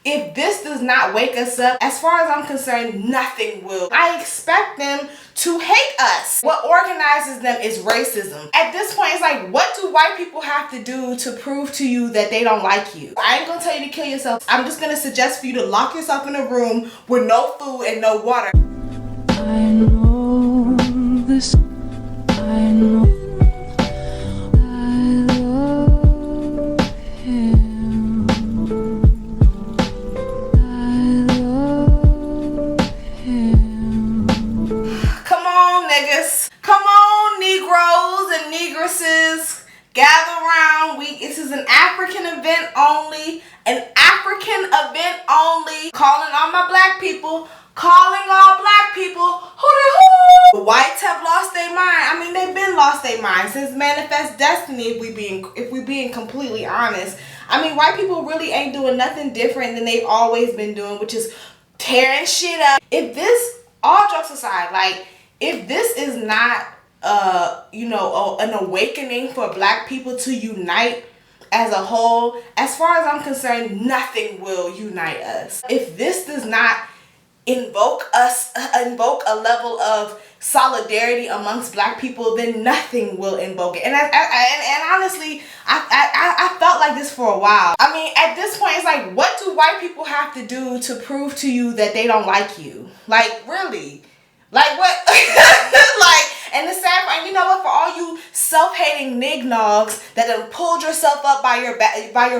If this does not wake us up, as far as I'm concerned, nothing will. I expect them to hate us. What organizes them is racism. At this point, it's like, what do white people have to do to prove to you that they don't like you? I ain't gonna tell you to kill yourself. I'm just gonna suggest for you to lock yourself in a room with no food and no water. I know this. I know. Gather around. This is an African event only. An African event only. Calling all my black people. Calling all black people. Hoo-dee-hoo! The whites have lost their mind. I mean, they've been lost their mind since Manifest Destiny, if we being completely honest. I mean, white people really ain't doing nothing different than they've always been doing, which is tearing shit up. If this, all jokes aside, like, if this is not an awakening for black people to unite as a whole, as far as I'm concerned, nothing will unite us. If this does not invoke a level of solidarity amongst black people, then nothing will invoke it. And honestly, I felt like this for a while. I mean, at this point, it's like, what do white people have to do to prove to you that they don't like you? Like, really? Like, what? Like, and the sad part, you know what, for all you self-hating nignogs that have pulled yourself up by your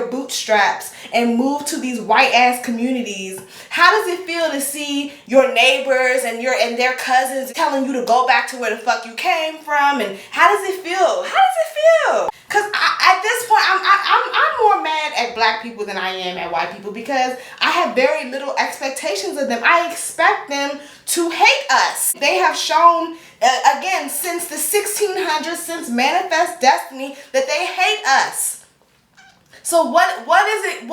bootstraps and moved to these white-ass communities, how does it feel to see your neighbors and their cousins telling you to go back to where the fuck you came from? And how does it feel? How does it feel? Because at this point, I'm more mad at black people than I am at white people, because I have very little expectations of them. I expect them to hate us. They have shown, again, since the 1600s, since Manifest Destiny, that they hate us. So what is it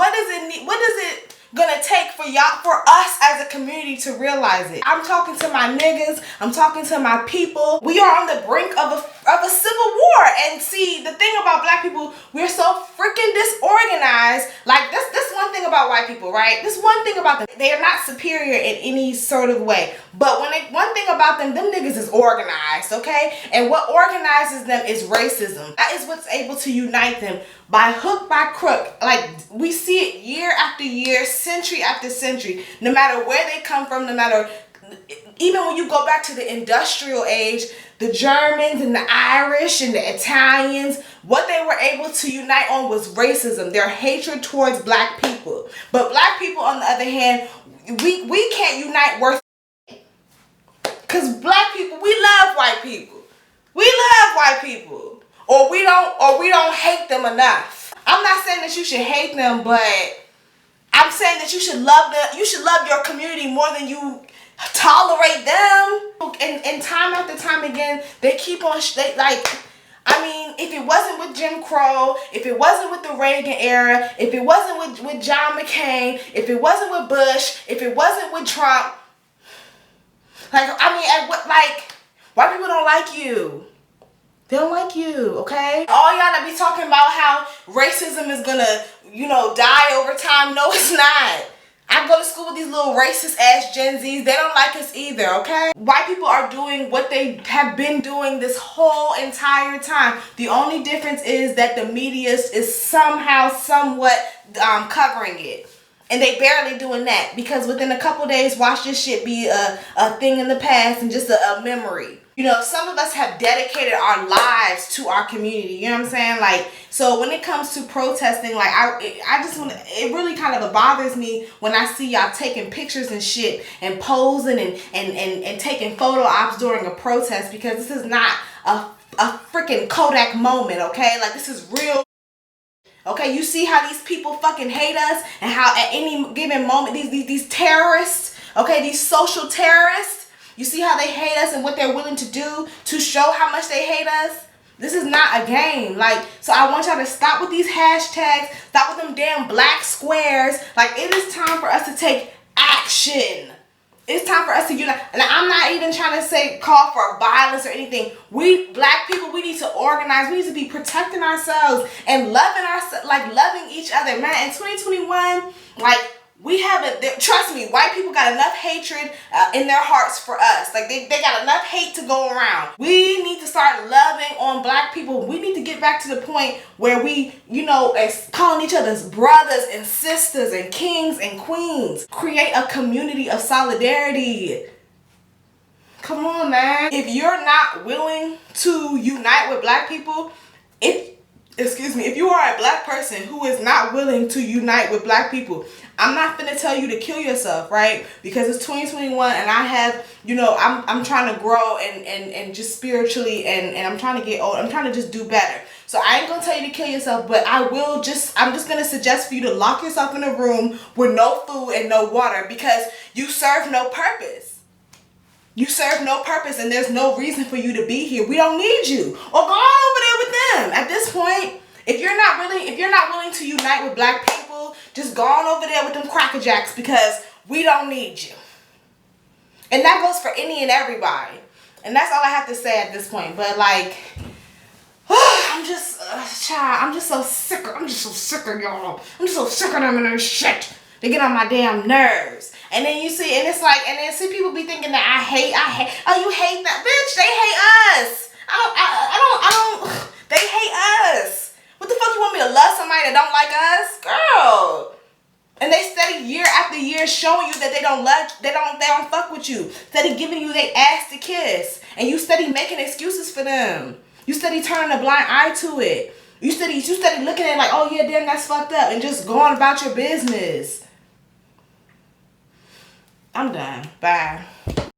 gonna take for us as a community to realize it? I'm talking to my niggas, I'm talking to my people. We are on the brink of a civil war. And see, the thing about black people, we're so freaking disorganized. Like, this one thing about white people, right? This one thing about them, they are not superior in any sort of way. But one thing about them niggas is organized, okay? And what organizes them is racism. That is what's able to unite them by hook, by crook. Like, we see it year after year, century after century. No matter where they come from, even when you go back to the industrial age, the Germans and the Irish and the Italians, what they were able to unite on was racism, their hatred towards black people. But black people, on the other hand, we can't unite worth, because black people, we love white people. We love white people. Or we don't hate them enough. I'm not saying that you should hate them, but I'm saying that you should love them. You should love your community more than you tolerate them. And time after time again, they keep on, I mean, if it wasn't with Jim Crow, if it wasn't with the Reagan era, if it wasn't with John McCain, if it wasn't with Bush, if it wasn't with Trump, white people don't like you. They don't like you, okay? All y'all that be talking about how racism is gonna, die over time. No, it's not. I go to school with these little racist ass Gen Zs. They don't like us either, okay? White people are doing what they have been doing this whole entire time. The only difference is that the media is somehow, somewhat covering it. And they barely doing that, because within a couple days, watch this shit be a thing in the past and just a memory. Some of us have dedicated our lives to our community. You know what I'm saying? Like, so when it comes to protesting, like, I just want to, it really kind of bothers me when I see y'all taking pictures and shit and posing and taking photo ops during a protest, because this is not a freaking Kodak moment, okay? Like, this is real. Okay, you see how these people fucking hate us, and how at any given moment, these terrorists, okay, these social terrorists, you see how they hate us and what they're willing to do to show how much they hate us? This is not a game. Like, so I want y'all to stop with these hashtags, stop with them damn black squares. Like, it is time for us to take action. It's time for us to unite. And I'm not even trying to call for violence or anything. We black people, we need to organize. We need to be protecting ourselves and loving each other, man. In 2021, like, we have me, white people got enough hatred in their hearts for us. Like they got enough hate to go around. We need to start loving on black people. We need to get back to the point where we, as calling each other's brothers and sisters and kings and queens. Create a community of solidarity. Come on, man. If you're not willing to unite with black people, if you are a black person who is not willing to unite with black people, I'm not finna tell you to kill yourself, right? Because it's 2021 and I have, I'm trying to grow and just spiritually and I'm trying to get old. I'm trying to just do better. So I ain't gonna tell you to kill yourself, but I'm just gonna suggest for you to lock yourself in a room with no food and no water because you serve no purpose. You serve no purpose and there's no reason for you to be here. We don't need you. Or go on over there with them. At this point, if you're not willing to unite with black people, just go on over there with them Cracker Jacks because we don't need you. And that goes for any and everybody. And that's all I have to say at this point. But like, I'm just so sick. I'm just so sick of y'all. I'm just so sick of them and their shit. They get on my damn nerves. And then you see, and it's like, and then see people be thinking that I hate. Oh, you hate that, bitch? They hate us. I don't. They hate us. What the fuck you want me to love somebody that don't like us, girl? And they steady year after year showing you that they don't fuck with you. Steady giving you their ass to kiss, and you steady making excuses for them. You steady turning a blind eye to it. You steady looking at it like, oh yeah, damn, that's fucked up, and just going about your business. I'm done. Bye.